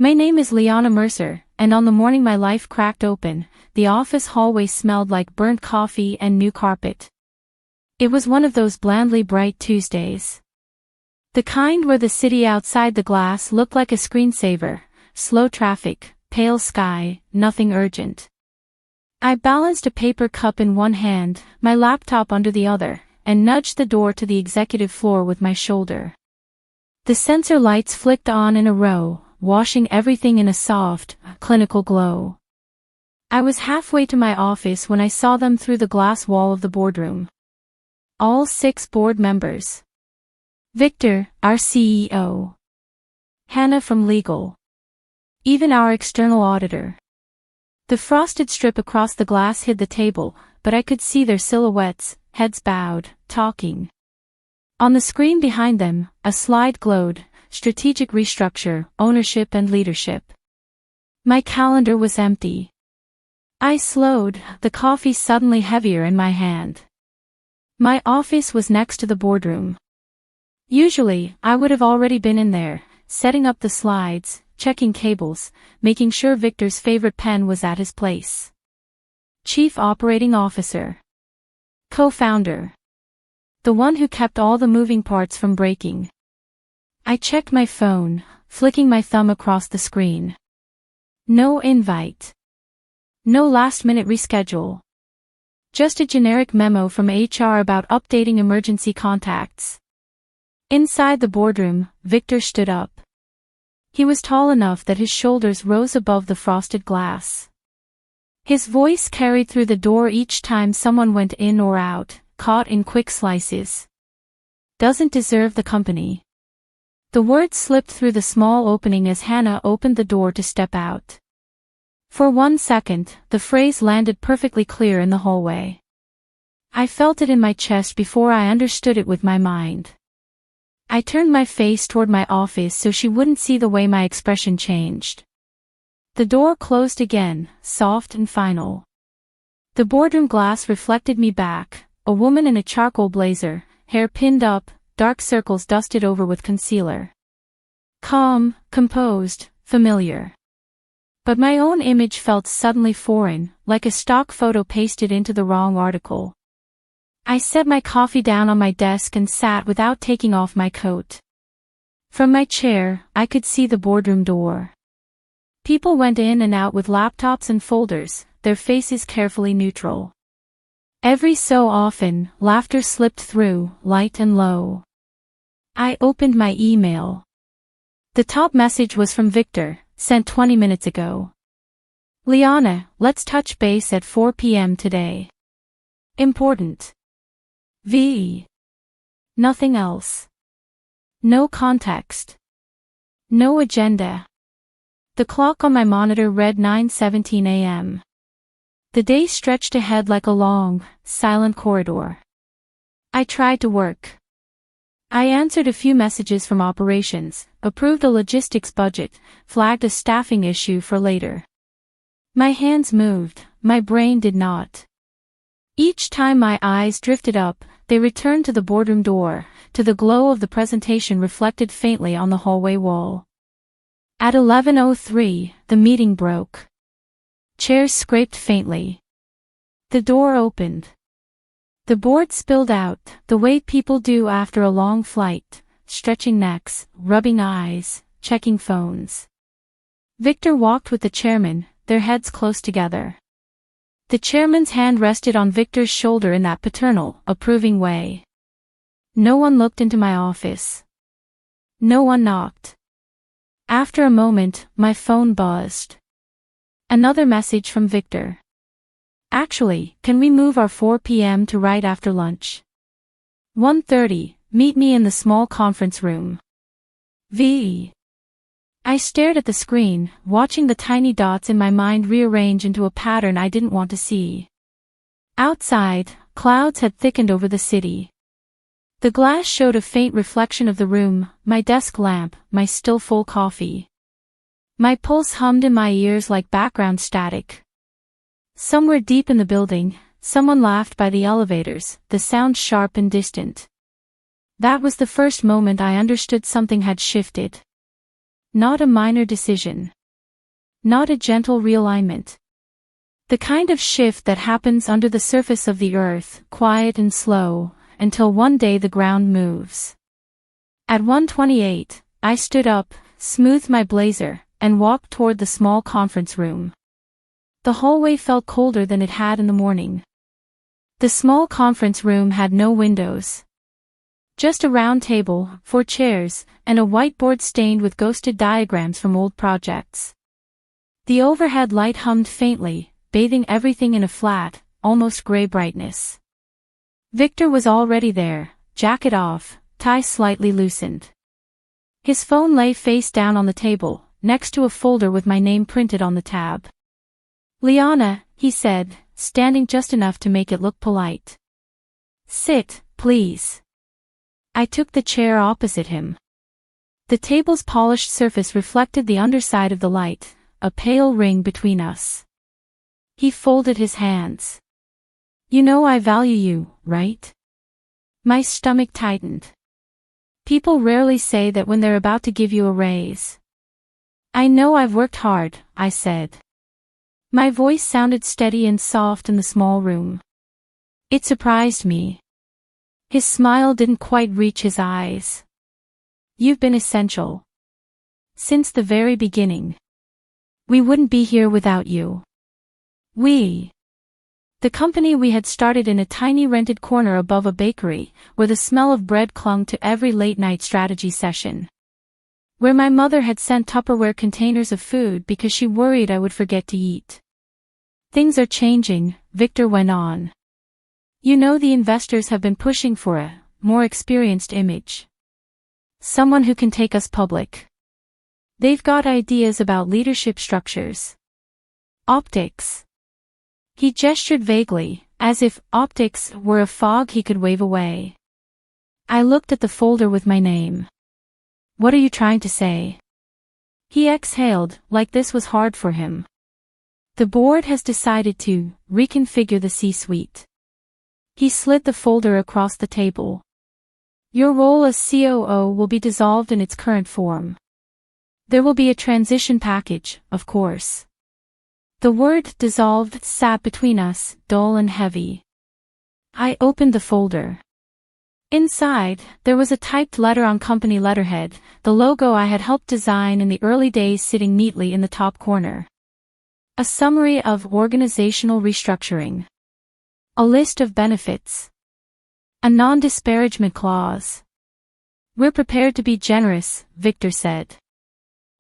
My name is Liana Mercer, and on the morning my life cracked open, the office hallway smelled like burnt coffee and new carpet. It was one of those blandly bright Tuesdays. The kind where the city outside the glass looked like a screensaver, slow traffic, pale sky, nothing urgent. I balanced a paper cup in one hand, my laptop under the other, and nudged the door to the executive floor with my shoulder. The sensor lights flicked on in a row, washing everything in a soft, clinical glow. I was halfway to my office when I saw them through the glass wall of the boardroom. All 6 board members. Victor, our CEO. Hannah from legal. Even our external auditor. The frosted strip across the glass hid the table, but I could see their silhouettes, heads bowed, talking. On the screen behind them, a slide glowed, strategic restructure, ownership and leadership. My calendar was empty. I slowed, the coffee suddenly heavier in my hand. My office was next to the boardroom. Usually, I would have already been in there, setting up the slides, checking cables, making sure Victor's favorite pen was at his place. Chief Operating Officer. Co-founder. The one who kept all the moving parts from breaking. I checked my phone, flicking my thumb across the screen. No invite. No last-minute reschedule. Just a generic memo from HR about updating emergency contacts. Inside the boardroom, Victor stood up. He was tall enough that his shoulders rose above the frosted glass. His voice carried through the door each time someone went in or out, caught in quick slices. Doesn't deserve the company. The words slipped through the small opening as Hannah opened the door to step out. For 1 second, the phrase landed perfectly clear in the hallway. I felt it in my chest before I understood it with my mind. I turned my face toward my office so she wouldn't see the way my expression changed. The door closed again, soft and final. The boardroom glass reflected me back, a woman in a charcoal blazer, hair pinned up, dark circles dusted over with concealer. Calm, composed, familiar. But my own image felt suddenly foreign, like a stock photo pasted into the wrong article. I set my coffee down on my desk and sat without taking off my coat. From my chair, I could see the boardroom door. People went in and out with laptops and folders, their faces carefully neutral. Every so often, laughter slipped through, light and low. I opened my email. The top message was from Victor, sent 20 minutes ago. Liana, let's touch base at 4 p.m. today. Important. V. Nothing else. No context. No agenda. The clock on my monitor read 9:17 a.m. The day stretched ahead like a long, silent corridor. I tried to work. I answered a few messages from operations, approved a logistics budget, flagged a staffing issue for later. My hands moved, my brain did not. Each time my eyes drifted up, they returned to the boardroom door, to the glow of the presentation reflected faintly on the hallway wall. At 11:03, the meeting broke. Chairs scraped faintly. The door opened. The board spilled out, the way people do after a long flight, stretching necks, rubbing eyes, checking phones. Victor walked with the chairman, their heads close together. The chairman's hand rested on Victor's shoulder in that paternal, approving way. No one looked into my office. No one knocked. After a moment, my phone buzzed. Another message from Victor. Actually, can we move our 4 p.m. to right after lunch? 1:30, meet me in the small conference room. V. I stared at the screen, watching the tiny dots in my mind rearrange into a pattern I didn't want to see. Outside, clouds had thickened over the city. The glass showed a faint reflection of the room, my desk lamp, my still full coffee. My pulse hummed in my ears like background static. Somewhere deep in the building, someone laughed by the elevators, the sound sharp and distant. That was the first moment I understood something had shifted. Not a minor decision. Not a gentle realignment. The kind of shift that happens under the surface of the earth, quiet and slow, until one day the ground moves. At 1:28, I stood up, smoothed my blazer, and walked toward the small conference room. The hallway felt colder than it had in the morning. The small conference room had no windows. Just a round table, 4 chairs, and a whiteboard stained with ghosted diagrams from old projects. The overhead light hummed faintly, bathing everything in a flat, almost gray brightness. Victor was already there, jacket off, tie slightly loosened. His phone lay face down on the table, next to a folder with my name printed on the tab. "Liana," he said, standing just enough to make it look polite. "Sit, please." I took the chair opposite him. The table's polished surface reflected the underside of the light, a pale ring between us. He folded his hands. "You know I value you, right?" My stomach tightened. People rarely say that when they're about to give you a raise. "I know I've worked hard," I said. My voice sounded steady and soft in the small room. It surprised me. His smile didn't quite reach his eyes. "You've been essential. Since the very beginning. We wouldn't be here without you." The company we had started in a tiny rented corner above a bakery, where the smell of bread clung to every late-night strategy session. Where my mother had sent Tupperware containers of food because she worried I would forget to eat. "Things are changing," Victor went on. "You know, the investors have been pushing for a more experienced image. Someone who can take us public. They've got ideas about leadership structures. Optics." He gestured vaguely, as if optics were a fog he could wave away. I looked at the folder with my name. "What are you trying to say?" He exhaled, like this was hard for him. "The board has decided to reconfigure the C-suite." He slid the folder across the table. "Your role as COO will be dissolved in its current form. There will be a transition package, of course." The word "dissolved" sat between us, dull and heavy. I opened the folder. Inside, there was a typed letter on company letterhead, the logo I had helped design in the early days sitting neatly in the top corner. A summary of organizational restructuring. A list of benefits. A non-disparagement clause. "We're prepared to be generous," Victor said.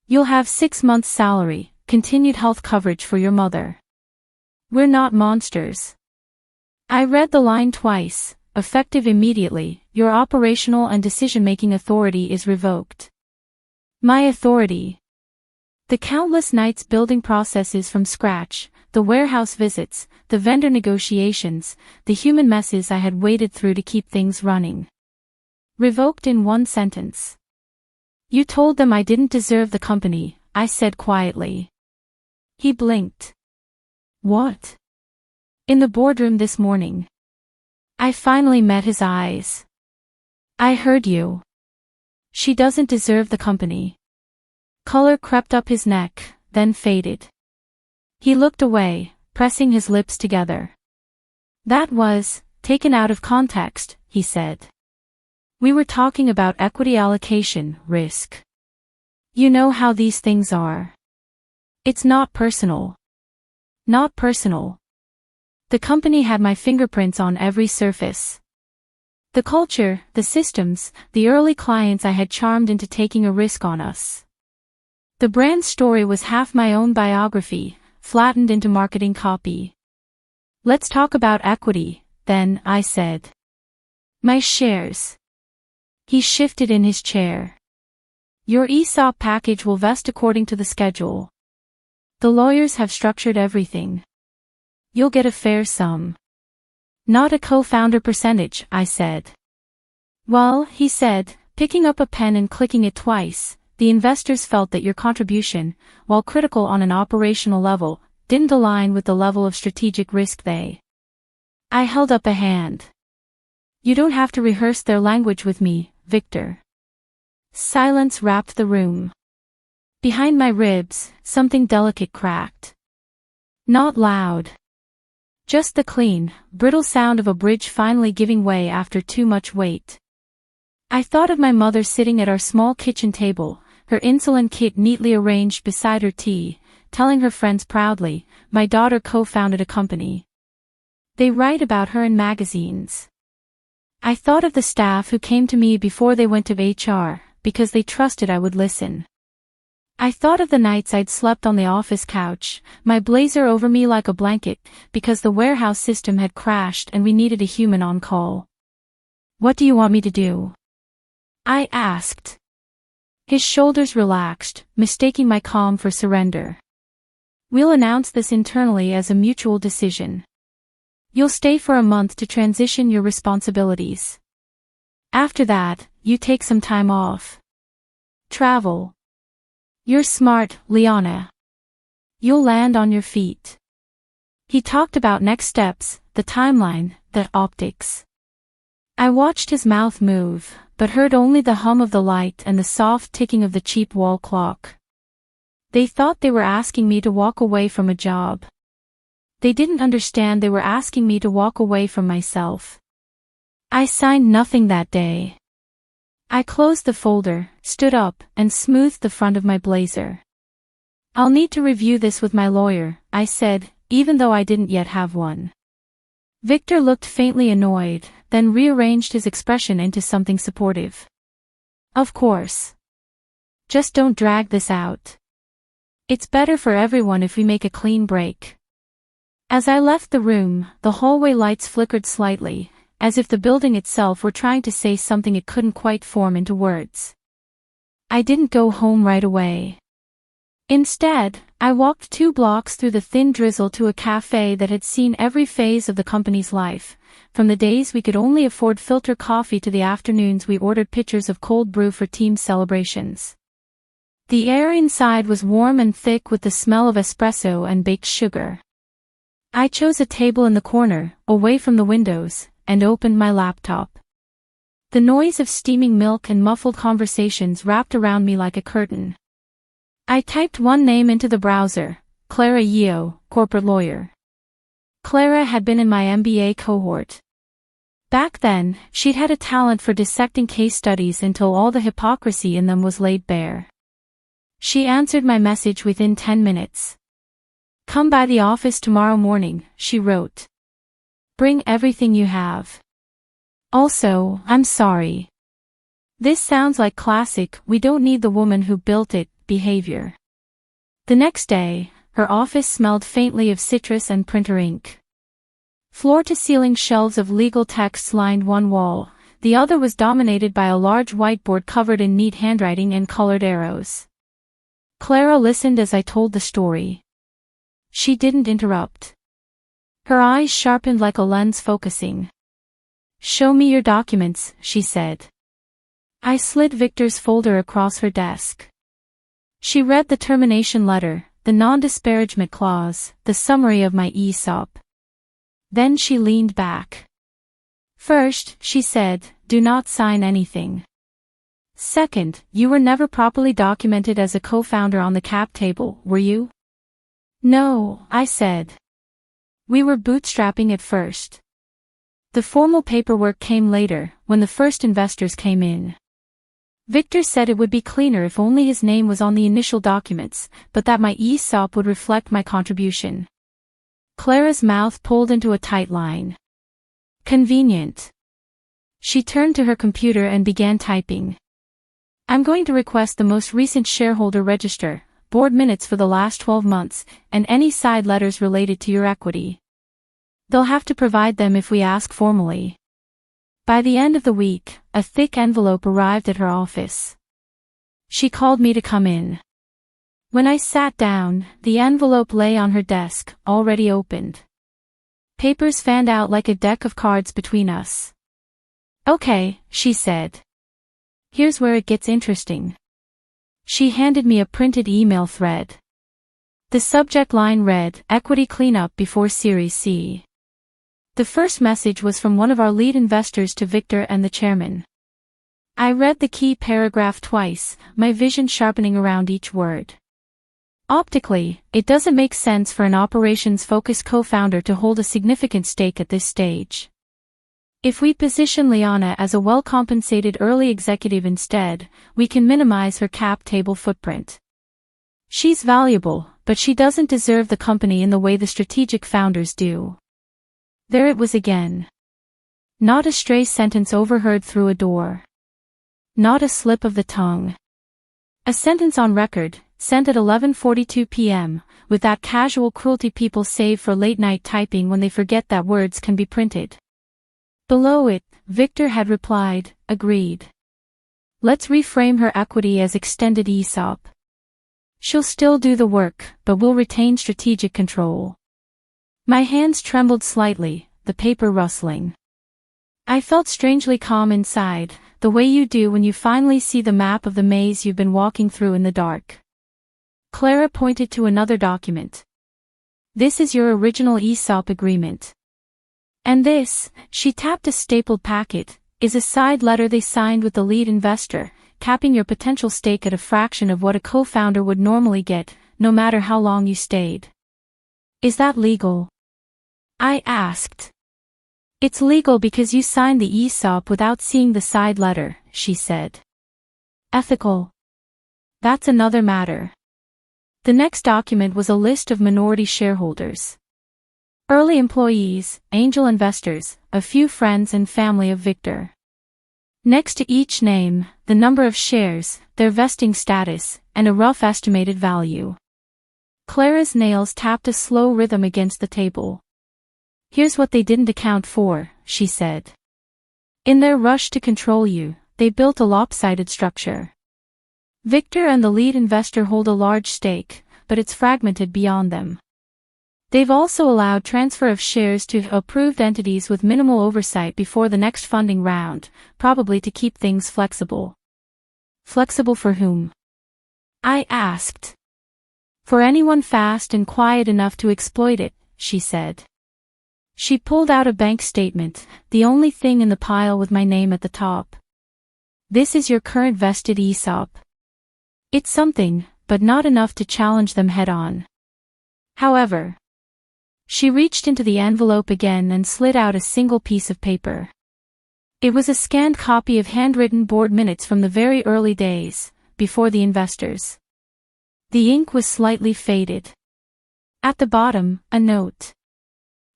"You'll have 6 months' salary, continued health coverage for your mother. We're not monsters." I read the line twice. "Effective immediately, your operational and decision-making authority is revoked." My authority. The countless nights building processes from scratch, the warehouse visits, the vendor negotiations, the human messes I had waded through to keep things running. Revoked in one sentence. "You told them I didn't deserve the company," I said quietly. He blinked. "What?" "In the boardroom this morning." I finally met his eyes. "I heard you. She doesn't deserve the company." Color crept up his neck, then faded. He looked away, pressing his lips together. "That was taken out of context," he said. "We were talking about equity allocation, risk. You know how these things are. It's not personal." Not personal. The company had my fingerprints on every surface. The culture, the systems, the early clients I had charmed into taking a risk on us. The brand story was half my own biography, flattened into marketing copy. "Let's talk about equity, then," I said. "My shares." He shifted in his chair. "Your ESOP package will vest according to the schedule. The lawyers have structured everything. You'll get a fair sum." "Not a co-founder percentage," I said. "Well," he said, picking up a pen and clicking it twice, "the investors felt that your contribution, while critical on an operational level, didn't align with the level of strategic risk they." I held up a hand. "You don't have to rehearse their language with me, Victor." Silence wrapped the room. Behind my ribs, something delicate cracked. Not loud. Just the clean, brittle sound of a bridge finally giving way after too much weight. I thought of my mother sitting at our small kitchen table, her insulin kit neatly arranged beside her tea, telling her friends proudly, "My daughter co-founded a company. They write about her in magazines." I thought of the staff who came to me before they went to HR, because they trusted I would listen. I thought of the nights I'd slept on the office couch, my blazer over me like a blanket, because the warehouse system had crashed and we needed a human on call. "What do you want me to do?" I asked. His shoulders relaxed, mistaking my calm for surrender. "We'll announce this internally as a mutual decision. You'll stay for a month to transition your responsibilities. After that, you take some time off. Travel. You're smart, Liana. You'll land on your feet." He talked about next steps, the timeline, the optics. I watched his mouth move, but heard only the hum of the light and the soft ticking of the cheap wall clock. They thought they were asking me to walk away from a job. They didn't understand they were asking me to walk away from myself. I signed nothing that day. I closed the folder, stood up, and smoothed the front of my blazer. "I'll need to review this with my lawyer," I said, even though I didn't yet have one. Victor looked faintly annoyed, then rearranged his expression into something supportive. "Of course. Just don't drag this out. It's better for everyone if we make a clean break." As I left the room, the hallway lights flickered slightly, as if the building itself were trying to say something it couldn't quite form into words. I didn't go home right away. Instead, I walked 2 blocks through the thin drizzle to a cafe that had seen every phase of the company's life, from the days we could only afford filter coffee to the afternoons we ordered pitchers of cold brew for team celebrations. The air inside was warm and thick with the smell of espresso and baked sugar. I chose a table in the corner, away from the windows, and opened my laptop. The noise of steaming milk and muffled conversations wrapped around me like a curtain. I typed one name into the browser, Clara Yeo, corporate lawyer. Clara had been in my MBA cohort. Back then, she'd had a talent for dissecting case studies until all the hypocrisy in them was laid bare. She answered my message within 10 minutes. "Come by the office tomorrow morning," she wrote. "Bring everything you have. Also, I'm sorry. This sounds like classic 'we don't need the woman who built it' behavior." The next day, her office smelled faintly of citrus and printer ink. Floor-to-ceiling shelves of legal texts lined one wall, the other was dominated by a large whiteboard covered in neat handwriting and colored arrows. Clara listened as I told the story. She didn't interrupt. Her eyes sharpened like a lens focusing. "Show me your documents," she said. I slid Victor's folder across her desk. She read the termination letter, the non-disparagement clause, the summary of my ESOP. Then she leaned back. "First," she said, "do not sign anything. Second, you were never properly documented as a co-founder on the cap table, were you?" "No," I said. "We were bootstrapping at first. The formal paperwork came later, when the first investors came in. Victor said it would be cleaner if only his name was on the initial documents, but that my ESOP would reflect my contribution." Clara's mouth pulled into a tight line. "Convenient." She turned to her computer and began typing. "I'm going to request the most recent shareholder register, board minutes for the last 12 months, and any side letters related to your equity. They'll have to provide them if we ask formally." By the end of the week, a thick envelope arrived at her office. She called me to come in. When I sat down, the envelope lay on her desk, already opened. Papers fanned out like a deck of cards between us. "Okay," she said. "Here's where it gets interesting." She handed me a printed email thread. The subject line read, "Equity Cleanup Before Series C." The first message was from one of our lead investors to Victor and the chairman. I read the key paragraph twice, my vision sharpening around each word. Optically, it doesn't make sense for an operations-focused co-founder to hold a significant stake at this stage. If we position Liana as a well-compensated early executive instead, we can minimize her cap table footprint. She's valuable, but she doesn't deserve the company in the way the strategic founders do. There it was again. Not a stray sentence overheard through a door. Not a slip of the tongue. A sentence on record, sent at 11:42 p.m., with that casual cruelty people save for late-night typing when they forget that words can be printed. Below it, Victor had replied, agreed. Let's reframe her equity as extended ESOP. She'll still do the work, but will retain strategic control. My hands trembled slightly, the paper rustling. I felt strangely calm inside, the way you do when you finally see the map of the maze you've been walking through in the dark. Clara pointed to another document. This is your original ESOP agreement. And this, she tapped a stapled packet, is a side letter they signed with the lead investor, capping your potential stake at a fraction of what a co-founder would normally get, no matter how long you stayed. Is that legal? I asked. It's legal because you signed the ESOP without seeing the side letter, she said. Ethical? That's another matter. The next document was a list of minority shareholders. Early employees, angel investors, a few friends and family of Victor. Next to each name, the number of shares, their vesting status, and a rough estimated value. Clara's nails tapped a slow rhythm against the table. Here's what they didn't account for, she said. In their rush to control you, they built a lopsided structure. Victor and the lead investor hold a large stake, but it's fragmented beyond them. They've also allowed transfer of shares to approved entities with minimal oversight before the next funding round, probably to keep things flexible. Flexible for whom? I asked. For anyone fast and quiet enough to exploit it, she said. She pulled out a bank statement, the only thing in the pile with my name at the top. This is your current vested ESOP. It's something, but not enough to challenge them head-on. However, she reached into the envelope again and slid out a single piece of paper. It was a scanned copy of handwritten board minutes from the very early days, before the investors. The ink was slightly faded. At the bottom, a note.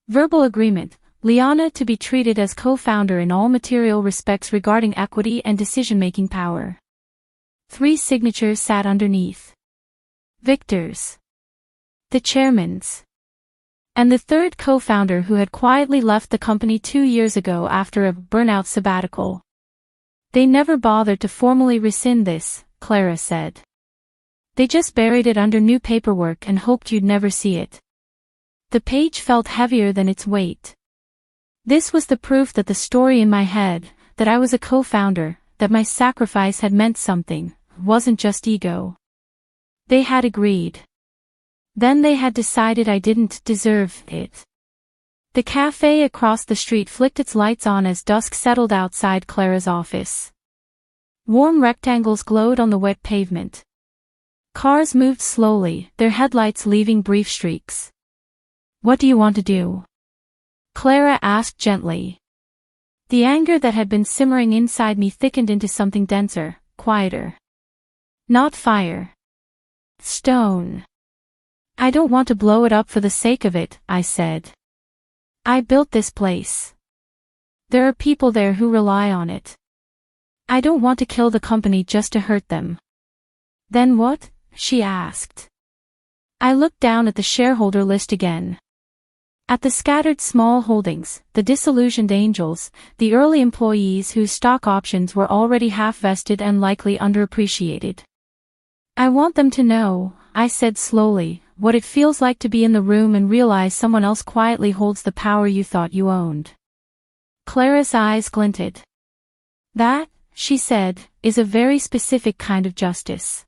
Verbal agreement, Liana to be treated as co-founder in all material respects regarding equity and decision-making power. 3 signatures sat underneath. Victor's. The chairman's. And the third co-founder who had quietly left the company 2 years ago after a burnout sabbatical. They never bothered to formally rescind this, Clara said. They just buried it under new paperwork and hoped you'd never see it. The page felt heavier than its weight. This was the proof that the story in my head, that I was a co-founder, that my sacrifice had meant something, wasn't just ego. They had agreed. Then they had decided I didn't deserve it. The cafe across the street flicked its lights on as dusk settled outside Clara's office. Warm rectangles glowed on the wet pavement. Cars moved slowly, their headlights leaving brief streaks. What do you want to do? Clara asked gently. The anger that had been simmering inside me thickened into something denser, quieter. Not fire. Stone. I don't want to blow it up for the sake of it, I said. I built this place. There are people there who rely on it. I don't want to kill the company just to hurt them. Then what? She asked. I looked down at the shareholder list again. At the scattered small holdings, the disillusioned angels, the early employees whose stock options were already half-vested and likely underappreciated. I want them to know, I said slowly, what it feels like to be in the room and realize someone else quietly holds the power you thought you owned. Clara's eyes glinted. That, she said, is a very specific kind of justice.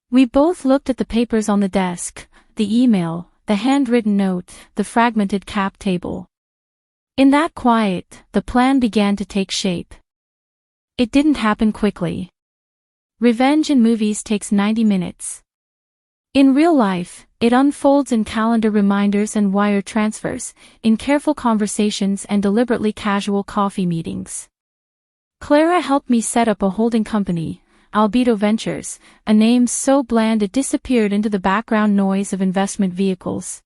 We both looked at the papers on the desk, the email, the handwritten note, the fragmented cap table. In that quiet, the plan began to take shape. It didn't happen quickly. Revenge in movies takes 90 minutes. In real life, it unfolds in calendar reminders and wire transfers, in careful conversations and deliberately casual coffee meetings. Clara helped me set up a holding company, Albedo Ventures, a name so bland it disappeared into the background noise of investment vehicles.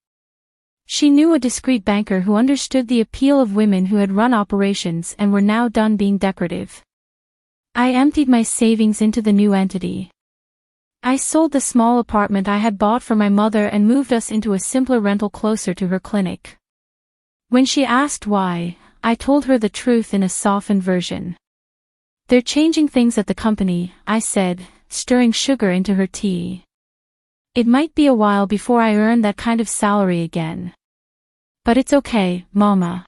She knew a discreet banker who understood the appeal of women who had run operations and were now done being decorative. I emptied my savings into the new entity. I sold the small apartment I had bought for my mother and moved us into a simpler rental closer to her clinic. When she asked why, I told her the truth in a softened version. "They're changing things at the company," I said, stirring sugar into her tea. "It might be a while before I earn that kind of salary again. But it's okay, Mama.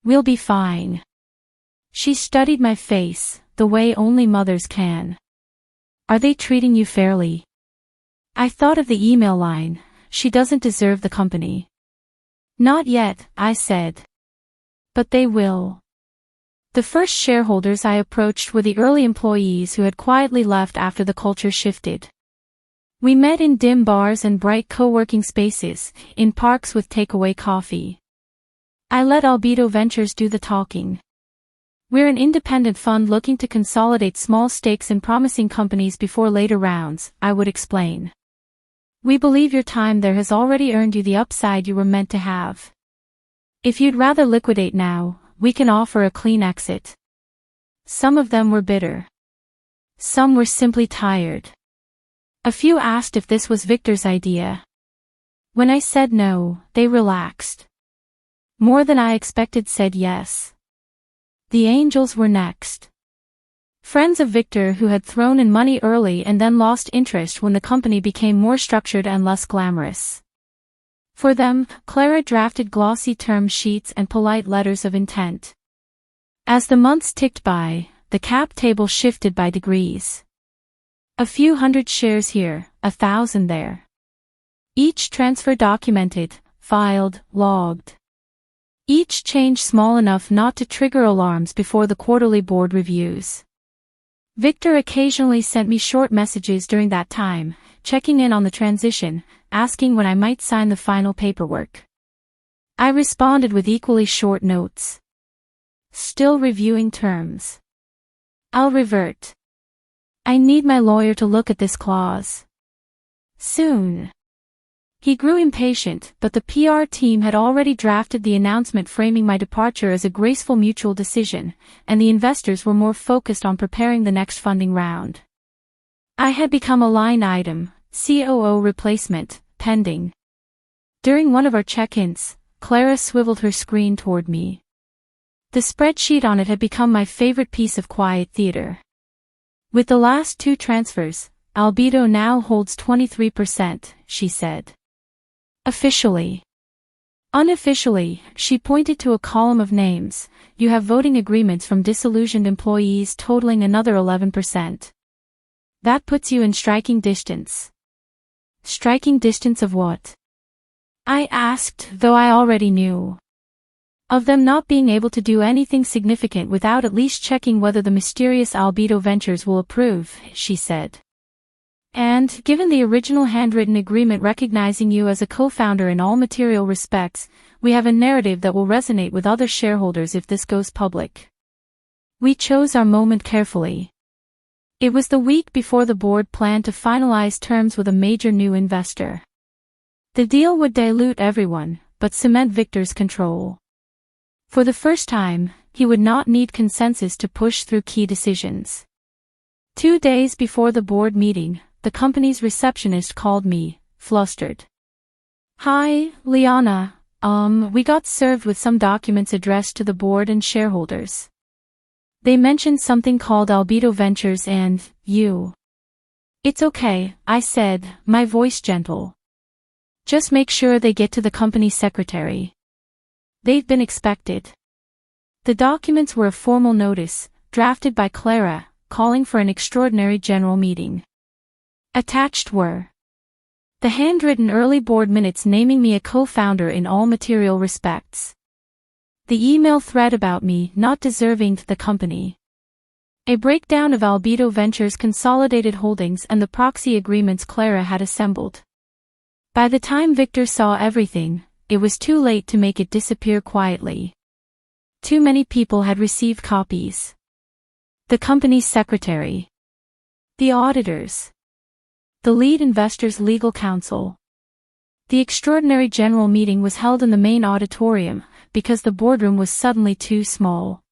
We'll be fine." She studied my face, the way only mothers can. "Are they treating you fairly?" I thought of the email line, "She doesn't deserve the company." "Not yet," I said. "But they will." The first shareholders I approached were the early employees who had quietly left after the culture shifted. We met in dim bars and bright co-working spaces, in parks with takeaway coffee. I let Albedo Ventures do the talking. "We're an independent fund looking to consolidate small stakes in promising companies before later rounds," I would explain. "We believe your time there has already earned you the upside you were meant to have. If you'd rather liquidate now, we can offer a clean exit." Some of them were bitter. Some were simply tired. A few asked if this was Victor's idea. When I said no, they relaxed. More than I expected said yes. The angels were next. Friends of Victor who had thrown in money early and then lost interest when the company became more structured and less glamorous. For them, Clara drafted glossy term sheets and polite letters of intent. As the months ticked by, the cap table shifted by degrees. A few hundred shares here, 1,000 there. Each transfer documented, filed, logged. Each change small enough not to trigger alarms before the quarterly board reviews. Victor occasionally sent me short messages during that time, checking in on the transition, asking when I might sign the final paperwork. I responded with equally short notes. "Still reviewing terms. I'll revert. I need my lawyer to look at this clause. Soon." He grew impatient, but the PR team had already drafted the announcement framing my departure as a graceful mutual decision, and the investors were more focused on preparing the next funding round. I had become a line item, COO replacement, pending. During one of our check-ins, Clara swiveled her screen toward me. The spreadsheet on it had become my favorite piece of quiet theater. "With the last 2 transfers, Albedo now holds 23%, she said. "Officially." Unofficially, she pointed to a column of names. "You have voting agreements from disillusioned employees totaling another 11%. That puts you in striking distance." "Striking distance of what?" I asked, though I already knew. "Of them not being able to do anything significant without at least checking whether the mysterious Albedo Ventures will approve," she said. "And, given the original handwritten agreement recognizing you as a co-founder in all material respects, we have a narrative that will resonate with other shareholders if this goes public." We chose our moment carefully. It was the week before the board planned to finalize terms with a major new investor. The deal would dilute everyone, but cement Victor's control. For the first time, he would not need consensus to push through key decisions. 2 days before the board meeting, the company's receptionist called me, flustered. "Hi, Liana, we got served with some documents addressed to the board and shareholders. They mentioned something called Albedo Ventures and you." "It's okay," I said, my voice gentle. "Just make sure they get to the company secretary. They've been expected." The documents were a formal notice, drafted by Clara, calling for an extraordinary general meeting. Attached were the handwritten early board minutes naming me a co-founder in all material respects. The email thread about me not deserving the company. A breakdown of Albedo Ventures' consolidated holdings and the proxy agreements Clara had assembled. By the time Victor saw everything, it was too late to make it disappear quietly. Too many people had received copies. The company's secretary. The auditors. The lead investor's legal counsel. The extraordinary general meeting was held in the main auditorium, because the boardroom was suddenly too small.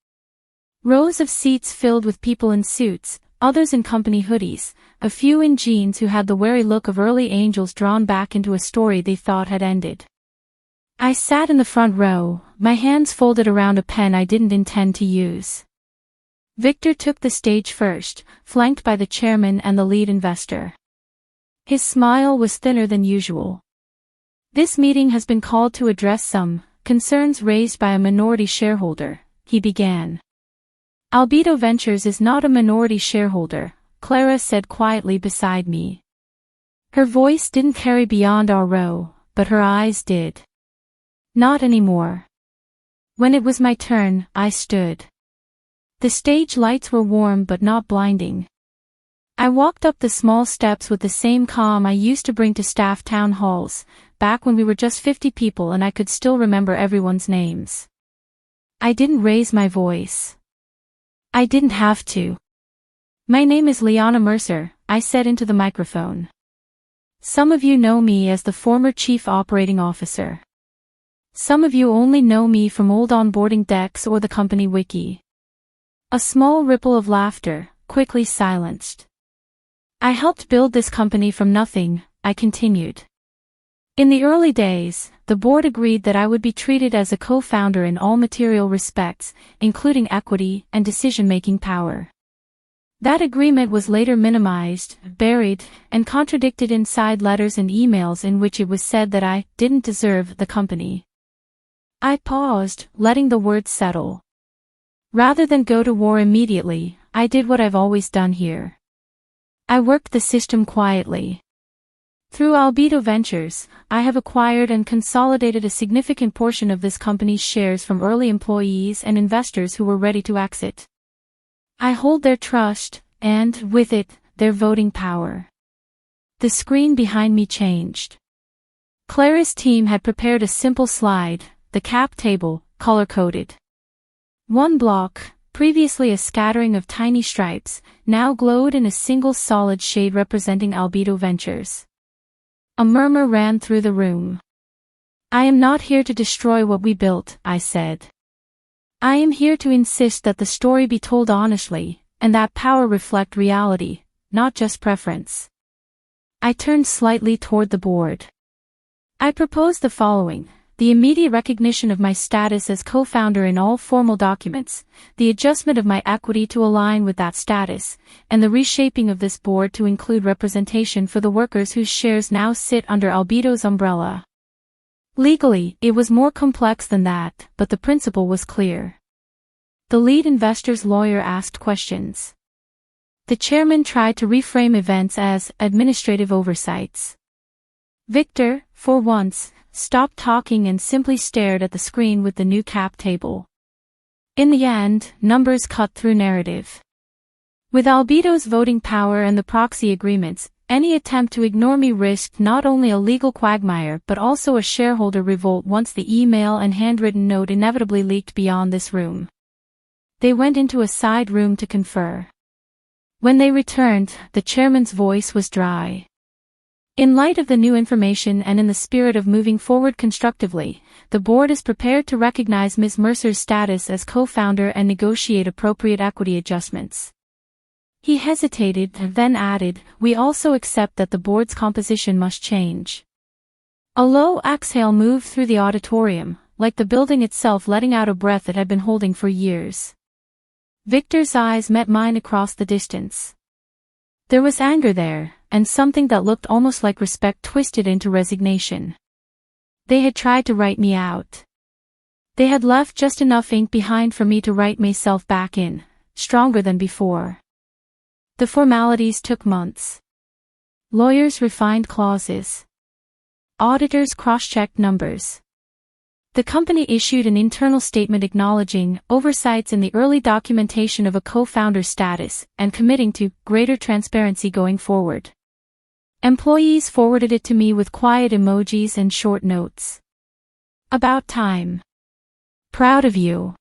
Rows of seats filled with people in suits, others in company hoodies, a few in jeans who had the wary look of early angels drawn back into a story they thought had ended. I sat in the front row, my hands folded around a pen I didn't intend to use. Victor took the stage first, flanked by the chairman and the lead investor. His smile was thinner than usual. This meeting has been called to address some concerns raised by a minority shareholder, he began. Albedo Ventures is not a minority shareholder, Clara said quietly beside me. Her voice didn't carry beyond our row, but her eyes did. Not anymore. When it was my turn, I stood. The stage lights were warm but not blinding. I walked up the small steps with the same calm I used to bring to staff town halls, back when we were just 50 people and I could still remember everyone's names. I didn't raise my voice. I didn't have to. My name is Liana Mercer, I said into the microphone. Some of you know me as the former chief operating officer. Some of you only know me from old onboarding decks or the company wiki. A small ripple of laughter, quickly silenced. I helped build this company from nothing, I continued. In the early days, the board agreed that I would be treated as a co-founder in all material respects, including equity and decision-making power. That agreement was later minimized, buried, and contradicted in side letters and emails in which it was said that I didn't deserve the company. I paused, letting the words settle. Rather than go to war immediately, I did what I've always done here. I worked the system quietly. Through Albedo Ventures, I have acquired and consolidated a significant portion of this company's shares from early employees and investors who were ready to exit. I hold their trust, and, with it, their voting power. The screen behind me changed. Clara's team had prepared a simple slide, the cap table, color-coded. One block, previously a scattering of tiny stripes, now glowed in a single solid shade representing Albedo Ventures. A murmur ran through the room. I am not here to destroy what we built, I said. I am here to insist that the story be told honestly, and that power reflect reality, not just preference. I turned slightly toward the board. I propose the following: the immediate recognition of my status as co-founder in all formal documents, the adjustment of my equity to align with that status, and the reshaping of this board to include representation for the workers whose shares now sit under Albedo's umbrella. Legally, it was more complex than that, but the principle was clear. The lead investor's lawyer asked questions. The chairman tried to reframe events as administrative oversights. Victor, for once, stopped talking and simply stared at the screen with the new cap table. In the end, numbers cut through narrative. With Albedo's voting power and the proxy agreements, any attempt to ignore me risked not only a legal quagmire but also a shareholder revolt once the email and handwritten note inevitably leaked beyond this room. They went into a side room to confer. When they returned, the chairman's voice was dry. In light of the new information and in the spirit of moving forward constructively, the board is prepared to recognize Ms. Mercer's status as co-founder and negotiate appropriate equity adjustments. He hesitated, then added, "We also accept that the board's composition must change." A low exhale moved through the auditorium, like the building itself letting out a breath it had been holding for years. Victor's eyes met mine across the distance. There was anger there, and something that looked almost like respect twisted into resignation. They had tried to write me out. They had left just enough ink behind for me to write myself back in, stronger than before. The formalities took months. Lawyers refined clauses. Auditors cross-checked numbers. The company issued an internal statement acknowledging oversights in the early documentation of a co-founder status and committing to greater transparency going forward. Employees forwarded it to me with quiet emojis and short notes. About time. Proud of you.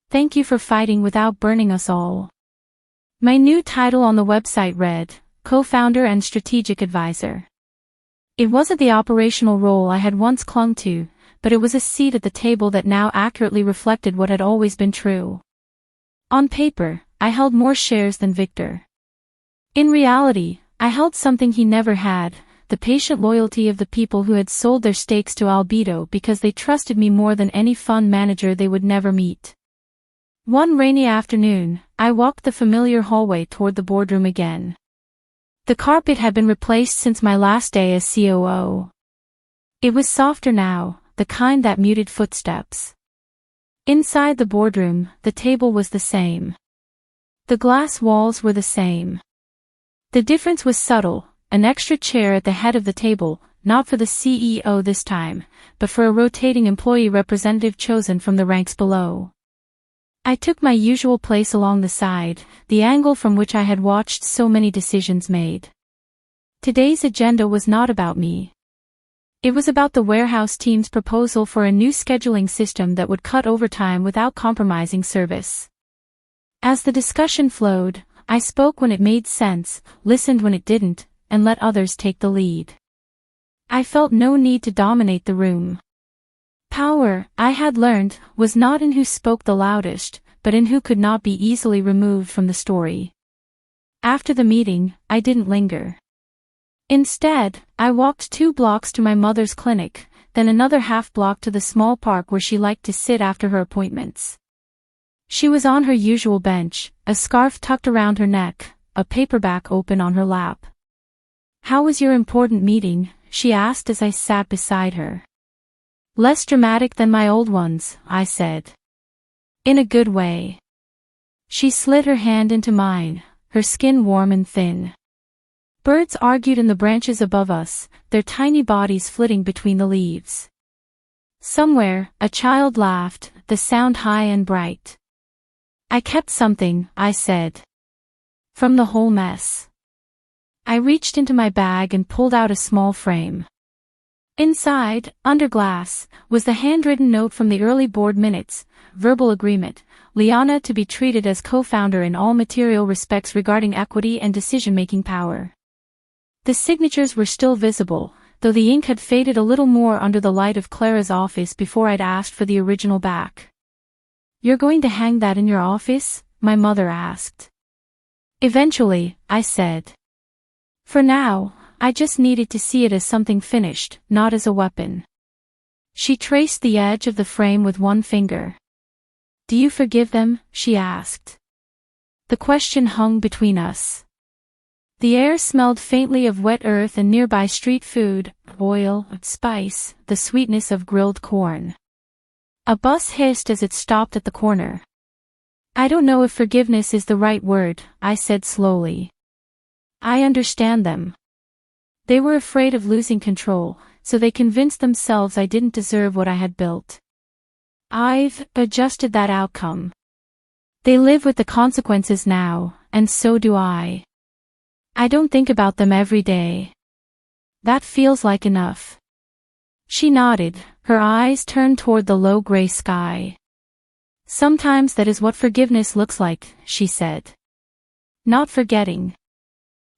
Thank you for fighting without burning us all. My new title on the website read, Co-founder and Strategic Advisor. It wasn't the operational role I had once clung to, but it was a seat at the table that now accurately reflected what had always been true. On paper, I held more shares than Victor. In reality, I held something he never had, the patient loyalty of the people who had sold their stakes to Albedo because they trusted me more than any fund manager they would never meet. One rainy afternoon, I walked the familiar hallway toward the boardroom again. The carpet had been replaced since my last day as COO. It was softer now, the kind that muted footsteps. Inside the boardroom, the table was the same. The glass walls were the same. The difference was subtle, an extra chair at the head of the table, not for the CEO this time, but for a rotating employee representative chosen from the ranks below. I took my usual place along the side, the angle from which I had watched so many decisions made. Today's agenda was not about me. It was about the warehouse team's proposal for a new scheduling system that would cut overtime without compromising service. As the discussion flowed, I spoke when it made sense, listened when it didn't, and let others take the lead. I felt no need to dominate the room. Power, I had learned, was not in who spoke the loudest, but in who could not be easily removed from the story. After the meeting, I didn't linger. Instead, I walked 2 blocks to my mother's clinic, then another half block to the small park where she liked to sit after her appointments. She was on her usual bench, a scarf tucked around her neck, a paperback open on her lap. "How was your important meeting?" she asked as I sat beside her. "Less dramatic than my old ones," I said. "In a good way." She slid her hand into mine, her skin warm and thin. Birds argued in the branches above us, their tiny bodies flitting between the leaves. Somewhere, a child laughed, the sound high and bright. "I kept something," I said. "From the whole mess." I reached into my bag and pulled out a small frame. Inside, under glass, was the handwritten note from the early board minutes, verbal agreement, Liana to be treated as co-founder in all material respects regarding equity and decision-making power. The signatures were still visible, though the ink had faded a little more under the light of Clara's office before I'd asked for the original back. "You're going to hang that in your office?" my mother asked. "Eventually," I said. "For now, I just needed to see it as something finished, not as a weapon." She traced the edge of the frame with one finger. "Do you forgive them?" she asked. The question hung between us. The air smelled faintly of wet earth and nearby street food, oil, spice, the sweetness of grilled corn. A bus hissed as it stopped at the corner. "I don't know if forgiveness is the right word," I said slowly. "I understand them. They were afraid of losing control, so they convinced themselves I didn't deserve what I had built. I've adjusted that outcome. They live with the consequences now, and so do I. I don't think about them every day. That feels like enough." She nodded, her eyes turned toward the low gray sky. "Sometimes that is what forgiveness looks like," she said. "Not forgetting.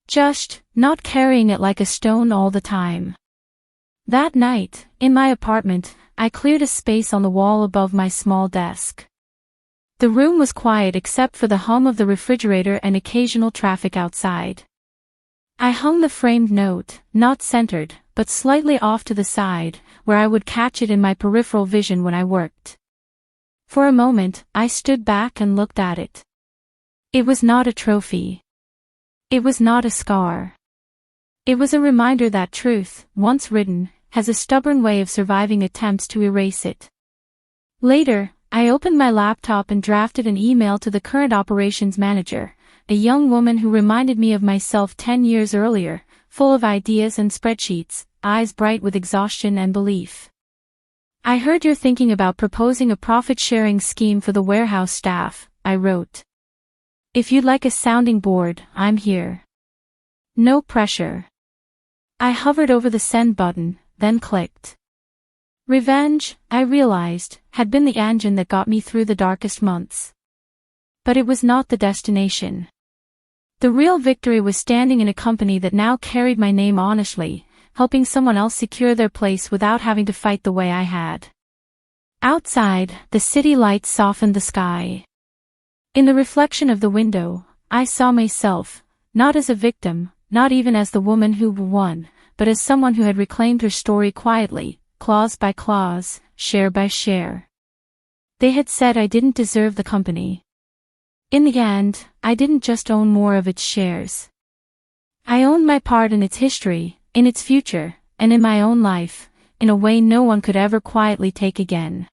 Just, not carrying it like a stone all the time." That night, in my apartment, I cleared a space on the wall above my small desk. The room was quiet except for the hum of the refrigerator and occasional traffic outside. I hung the framed note, not centered, but slightly off to the side, where I would catch it in my peripheral vision when I worked. For a moment, I stood back and looked at it. It was not a trophy. It was not a scar. It was a reminder that truth, once written, has a stubborn way of surviving attempts to erase it. Later, I opened my laptop and drafted an email to the current operations manager, a young woman who reminded me of myself 10 years earlier, full of ideas and spreadsheets, eyes bright with exhaustion and belief. I heard you're thinking about proposing a profit-sharing scheme for the warehouse staff, I wrote. If you'd like a sounding board, I'm here. No pressure. I hovered over the send button, then clicked. Revenge, I realized, had been the engine that got me through the darkest months. But it was not the destination. The real victory was standing in a company that now carried my name honestly, helping someone else secure their place without having to fight the way I had. Outside, the city lights softened the sky. In the reflection of the window, I saw myself, not as a victim, not even as the woman who won, but as someone who had reclaimed her story quietly, clause by clause, share by share. They had said I didn't deserve the company. In the end, I didn't just own more of its shares. I owned my part in its history, in its future, and in my own life, in a way no one could ever quietly take again.